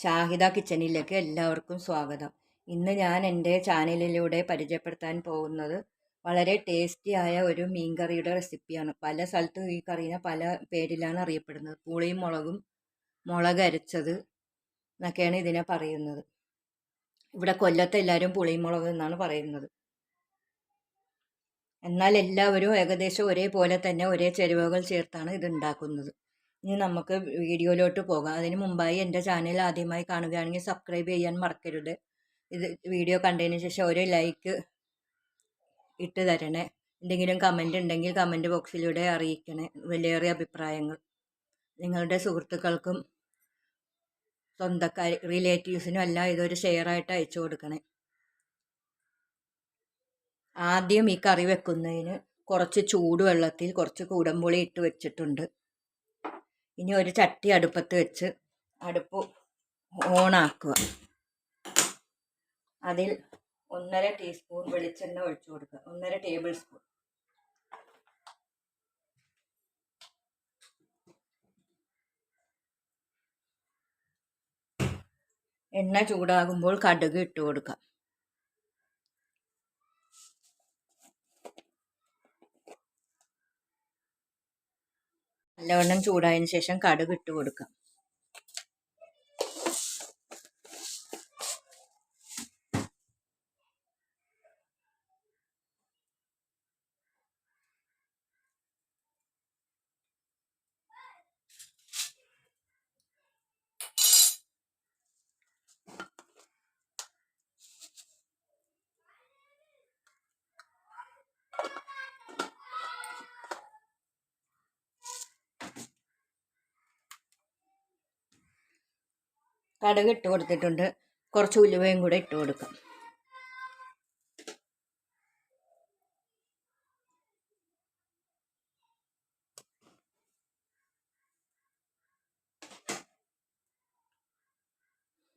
ഷാഹിദ കിച്ചണിലേക്ക് എല്ലാവർക്കും സ്വാഗതം. ഇന്ന് ഞാൻ എൻ്റെ ചാനലിലൂടെ പരിചയപ്പെടുത്താൻ പോകുന്നത് വളരെ ടേസ്റ്റിയായ ഒരു മീൻകറിയുടെ റെസിപ്പിയാണ്. പല സ്ഥലത്തും ഈ കറീനെ പല പേരിലാണ് അറിയപ്പെടുന്നത്. പുളിയും മുളകും, മുളക് അരച്ചത് എന്നൊക്കെയാണ് ഇതിനെ പറയുന്നത്. ഇവിടെ കൊല്ലത്ത് എല്ലാവരും പുളിയും മുളക് എന്നാണ് പറയുന്നത്. എന്നാൽ എല്ലാവരും ഏകദേശം ഒരേപോലെ തന്നെ ഒരേ ചേരുവകൾ ചേർത്താണ് ഇത് ഉണ്ടാക്കുന്നത്. ഇനി നമുക്ക് വീഡിയോയിലോട്ട് പോകാം. അതിന് മുമ്പായി എൻ്റെ ചാനൽ ആദ്യമായി കാണുകയാണെങ്കിൽ സബ്സ്ക്രൈബ് ചെയ്യാൻ മറക്കരുത്. ഇത് വീഡിയോ കണ്ടതിന് ശേഷം ഒരു ലൈക്ക് ഇട്ട് തരണേ. എന്തെങ്കിലും കമൻ്റ് ഉണ്ടെങ്കിൽ കമൻറ്റ് ബോക്സിലൂടെ അറിയിക്കണേ. വിലയേറിയ അഭിപ്രായങ്ങൾ നിങ്ങളുടെ സുഹൃത്തുക്കൾക്കും സ്വന്തക്കാർ റിലേറ്റീവ്സിനും എല്ലാം ഇതൊരു ഷെയറായിട്ട് അയച്ചു കൊടുക്കണേ. ആദ്യം ഈ കറി വെക്കുന്നതിന് കുറച്ച് ചൂടുവെള്ളത്തിൽ കുറച്ച് കുടംപുളി ഇട്ട് വെച്ചിട്ടുണ്ട്. ഇനി ഒരു ചട്ടി അടുപ്പത്ത് വെച്ച് അടുപ്പ് ഓണാക്കുക. അതിൽ 1.5 ടീസ്പൂൺ വെളിച്ചെണ്ണ ഒഴിച്ചു കൊടുക്കുക. 1.5 ടേബിൾ സ്പൂൺ. എണ്ണ ചൂടാകുമ്പോൾ കടുക് ഇട്ട് കൊടുക്കാം. നല്ലവണ്ണം ചൂടായതിനു ശേഷം കടുക് ഇട്ട് കൊടുക്കാം. കടുക് ഇട്ട് കൊടുത്തിട്ടുണ്ട്. കുറച്ച് ഉലുവയും കൂടെ ഇട്ട് കൊടുക്കാം.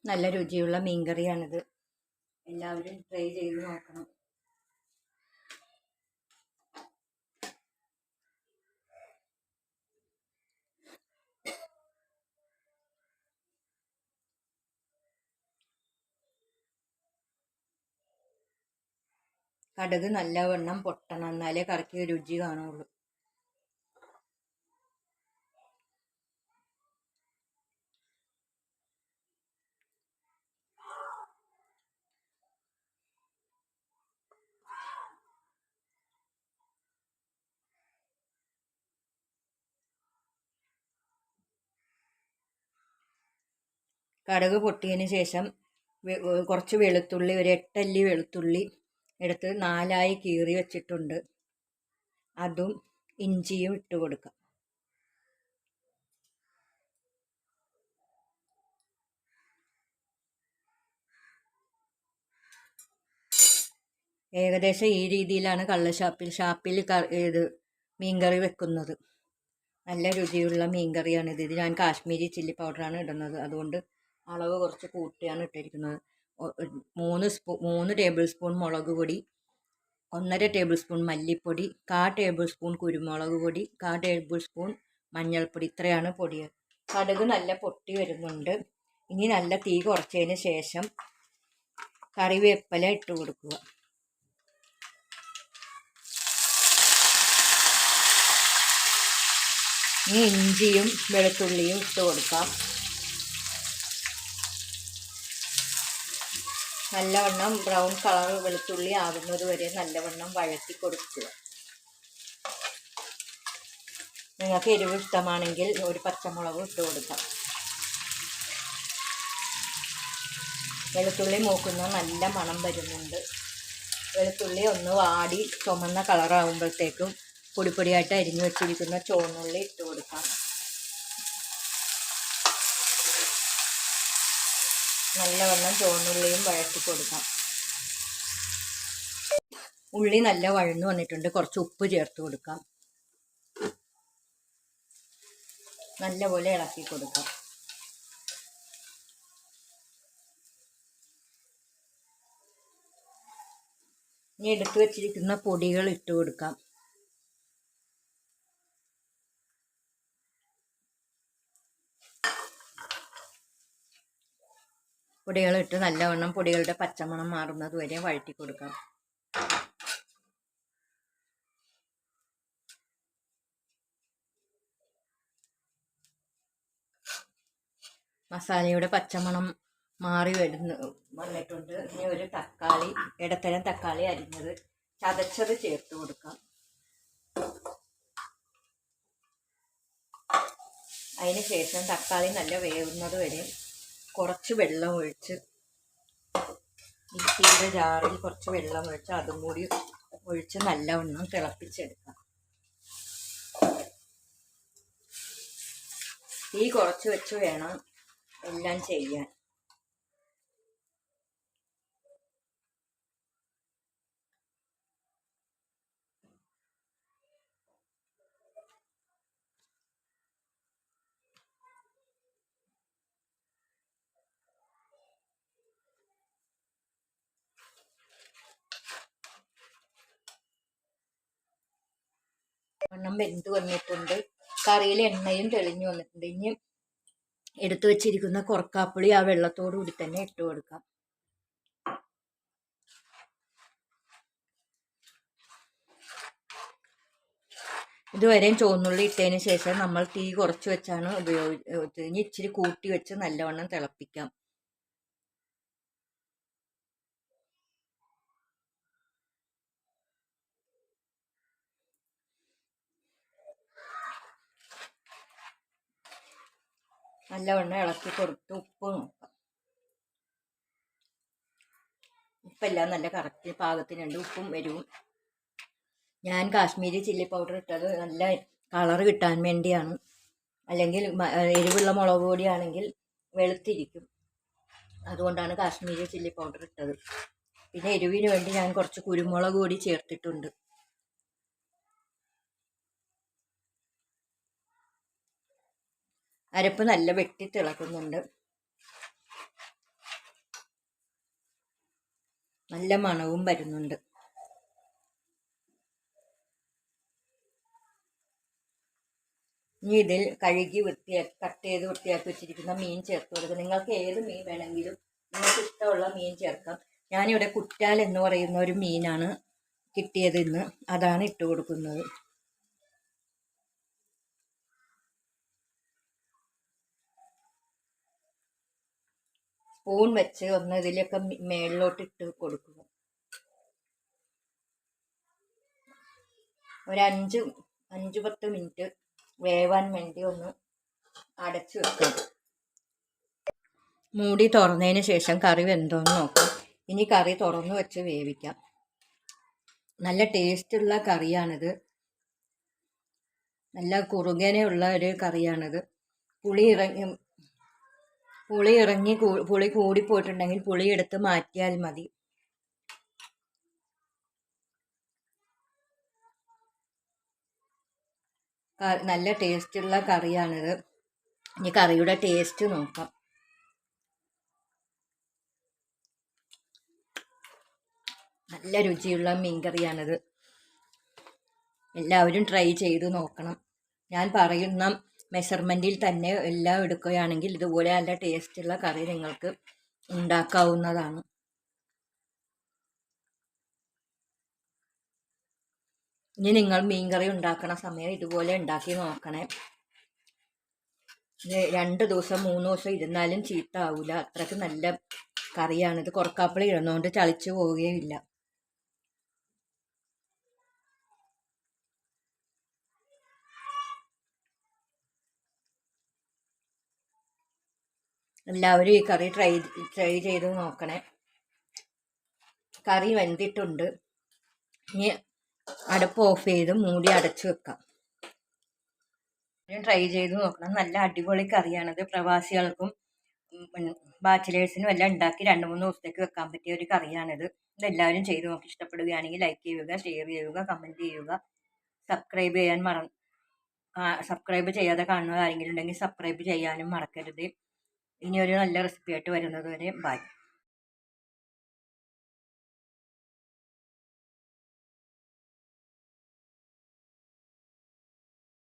നല്ല രുചിയുള്ള മീൻകറിയാണിത്. എല്ലാവരും ട്രൈ ചെയ്ത് നോക്കണം. കടുക് നല്ലവണ്ണം പൊട്ടണം, എന്നാലേ കറിക്ക് രുചി കാണുള്ളൂ. കടുക് പൊട്ടിയതിന് ശേഷം കുറച്ച് വെളുത്തുള്ളി, ഒരു 8 അല്ലി വെളുത്തുള്ളി എടുത്ത് 4ആയി കീറി വെച്ചിട്ടുണ്ട്. അതും ഇഞ്ചിയും ഇട്ട് കൊടുക്കാം. ഏകദേശം ഈ രീതിയിലാണ് ഷാപ്പിൽ ഇത് മീൻകറി വെക്കുന്നത്. നല്ല രുചിയുള്ള മീൻകറിയാണിത്. ഇത് ഞാൻ കാശ്മീരി ചില്ലി പൗഡറാണ് ഇടുന്നത്. അതുകൊണ്ട് അളവ് കുറച്ച് കൂട്ടിയാണ് ഇട്ടിരിക്കുന്നത്. 3 ടേബിൾ സ്പൂൺ മുളക് പൊടി, 1.5 ടേബിൾ സ്പൂൺ മല്ലിപ്പൊടി, 1/4 ടേബിൾ സ്പൂൺ കുരുമുളക് പൊടി, 1/4 ടേബിൾ സ്പൂൺ മഞ്ഞൾപ്പൊടി. ഇത്രയാണ് പൊടി. കടുക് നല്ല പൊട്ടി വരുന്നുണ്ട്. ഇനി നല്ല തീ കുറച്ചതിന് ശേഷം കറിവേപ്പില ഇട്ട് കൊടുക്കുക. ഇനി ഇഞ്ചിയും വെളുത്തുള്ളിയും ഇട്ട് കൊടുക്കാം. നല്ലവണ്ണം ബ്രൗൺ കളർ വെളുത്തുള്ളി ആകുന്നത് വരെ നല്ലവണ്ണം വഴറ്റി കൊടുക്കുക. നിങ്ങൾക്ക് എരിവ് ഇഷ്ടമാണെങ്കിൽ ഒരു പച്ചമുളക് ഇട്ട് കൊടുക്കാം. വെളുത്തുള്ളി മൂക്കുന്ന നല്ല മണം വരുന്നുണ്ട്. വെളുത്തുള്ളി ഒന്ന് വാടി ചുമന്ന കളറാകുമ്പോഴത്തേക്കും പൊടിപ്പൊടിയായിട്ട് അരിഞ്ഞു വെച്ചിരിക്കുന്ന ചുവന്നുള്ളി ഇട്ട് കൊടുക്കാം. നല്ലവണ്ണം ചുവന്നുള്ളിയും വഴറ്റി കൊടുക്കാം. ഉള്ളി നല്ല വഴന്നു വന്നിട്ടുണ്ട്. കുറച്ച് ഉപ്പ് ചേർത്ത് കൊടുക്കാം. നല്ലപോലെ ഇളക്കി കൊടുക്കാം. ഇനി എടുത്തു വെച്ചിരിക്കുന്ന പൊടികൾ ഇട്ട് കൊടുക്കാം. പൊടികളിട്ട് നല്ലവണ്ണം പൊടികളുടെ പച്ചമണം മാറുന്നത് വരെ വഴറ്റി കൊടുക്കാം. മസാലയുടെ പച്ചമണം മാറി വന്നിട്ടുണ്ട്. ഇനി ഒരു തക്കാളി, ഇടത്തരം തക്കാളി അരിഞ്ഞത് ചതച്ചത് ചേർത്ത് കൊടുക്കാം. അതിന് ശേഷം തക്കാളി നല്ല വേവുന്നത് വരെ കുറച്ച് വെള്ളം ഒഴിച്ച്, മിക്സിയുടെ ജാറിൽ കുറച്ച് വെള്ളം ഒഴിച്ച് അതും കൂടി ഒഴിച്ച് നല്ലവണ്ണം തിളപ്പിച്ചെടുക്കാം. തീ കുറച്ച് വെച്ച് വേണം എല്ലാം ചെയ്യാൻ. എണ്ണം വെന്ത് വന്നിട്ടുണ്ട്. കറിയിൽ എണ്ണയും തെളിഞ്ഞു വന്നിട്ടുണ്ട്. ഇനി എടുത്തു വെച്ചിരിക്കുന്ന കൊറക്കാപ്പുളി ആ വെള്ളത്തോടു കൂടി തന്നെ ഇട്ട് കൊടുക്കാം. ഇതുവരെയും ചുവന്നുള്ളി ഇട്ടതിന് ശേഷം നമ്മൾ തീ കുറച്ച് വെച്ചാണ് ഇനി ഇച്ചിരി കൂട്ടി വെച്ച് നല്ലവണ്ണം തിളപ്പിക്കാം. നല്ലവണ്ണം ഇളക്കി കൊടുത്ത് ഉപ്പ് നോക്കാം. ഉപ്പെല്ലാം നല്ല കറക്റ്റ് പാകത്തിനുണ്ട്. ഉപ്പും എരിവും. ഞാൻ കാശ്മീരി ചില്ലി പൗഡർ ഇട്ടത് നല്ല കളർ കിട്ടാൻ വേണ്ടിയാണ്. അല്ലെങ്കിൽ എരിവുള്ള മുളക് പൊടിയാണെങ്കിൽ വെളുത്തിരിക്കും. അതുകൊണ്ടാണ് കാശ്മീരി ചില്ലി പൗഡർ ഇട്ടത്. പിന്നെ എരിവിന് വേണ്ടി ഞാൻ കുറച്ച് കുരുമുളക് പൊടി ചേർത്തിട്ടുണ്ട്. അരപ്പ് നല്ല വെട്ടി തിളക്കുന്നുണ്ട്. നല്ല മണവും വരുന്നുണ്ട്. ഇനി ഇതിൽ കഴുകി കട്ട് ചെയ്ത് വൃത്തിയാക്കി വെച്ചിരിക്കുന്ന മീൻ ചേർത്ത് കൊടുക്കുക. നിങ്ങൾക്ക് ഏത് മീൻ വേണമെങ്കിലും നിങ്ങൾക്ക് ഇഷ്ടമുള്ള മീൻ ചേർക്കാം. ഞാനിവിടെ കുറ്റാൽ എന്ന് പറയുന്ന ഒരു മീനാണ് കിട്ടിയത് ഇന്ന്. അതാണ് ഇട്ട് കൊടുക്കുന്നത്. സ്പൂൺ വെച്ച് ഒന്ന് ഇതിലൊക്കെ മേളിലോട്ട് ഇട്ട് കൊടുക്കുക. ഒരു 5-10 മിനിറ്റ് വേവാൻ വേണ്ടി ഒന്ന് അടച്ചു വെക്കാം. മൂടി തുറന്നതിന് ശേഷം കറി വെന്തോന്ന് നോക്കാം. ഇനി കറി തുറന്നു വെച്ച് വേവിക്കാം. നല്ല ടേസ്റ്റുള്ള കറിയാണിത്. നല്ല കുറുകനെയുള്ള ഒരു കറിയാണിത്. പുളി കൂടിപ്പോയിട്ടുണ്ടെങ്കിൽ പുളി എടുത്ത് മാറ്റിയാൽ മതി. നല്ല ടേസ്റ്റുള്ള കറിയാണിത്. ഇനി കറിയുടെ ടേസ്റ്റ് നോക്കാം. നല്ല രുചിയുള്ള മീൻകറിയാണിത്. എല്ലാവരും ട്രൈ ചെയ്ത് നോക്കണം. ഞാൻ പറയുന്ന മെഷർമെൻറ്റിൽ തന്നെ എല്ലാം എടുക്കുകയാണെങ്കിൽ ഇതുപോലെ നല്ല ടേസ്റ്റുള്ള കറി നിങ്ങൾക്ക് ഉണ്ടാക്കാവുന്നതാണ്. ഇനി നിങ്ങൾ മീൻകറി ഉണ്ടാക്കണ സമയം ഇതുപോലെ ഉണ്ടാക്കി നോക്കണേ. 2 ദിവസം 3 ദിവസം ഇരുന്നാലും ചീത്ത ആവില്ല. അത്രയ്ക്ക് നല്ല കറിയാണിത്. കൊറക്കാപ്പുളി ഇടുന്നതുകൊണ്ട് ചളിച്ചു പോവുകയില്ല. എല്ലാവരും ഈ കറി ട്രൈ ചെയ്ത് നോക്കണേ. കറി വെന്തിട്ടുണ്ട്. ഇനി അടുപ്പ് ഓഫ് ചെയ്ത് മൂടി അടച്ചു വെക്കാം. ട്രൈ ചെയ്ത് നോക്കണം. നല്ല അടിപൊളി കറിയാണിത്. പ്രവാസികൾക്കും ബാച്ചിലേഴ്സിനും എല്ലാം ഉണ്ടാക്കി 2-3 ദിവസത്തേക്ക് വെക്കാൻ പറ്റിയ ഒരു കറിയാണിത്. ഇതെല്ലാവരും ചെയ്ത് നോക്കി ഇഷ്ടപ്പെടുകയാണെങ്കിൽ ലൈക്ക് ചെയ്യുക, ഷെയർ ചെയ്യുക, കമൻറ്റ് ചെയ്യുക. സബ്സ്ക്രൈബ് ചെയ്യാതെ കാണുന്നത് ആരെങ്കിലും ഉണ്ടെങ്കിൽ സബ്സ്ക്രൈബ് ചെയ്യാനും മറക്കരുത്. ഇനി ഒരു നല്ല റെസിപ്പി ആയിട്ട് വരുന്നത് വരെ ബൈ.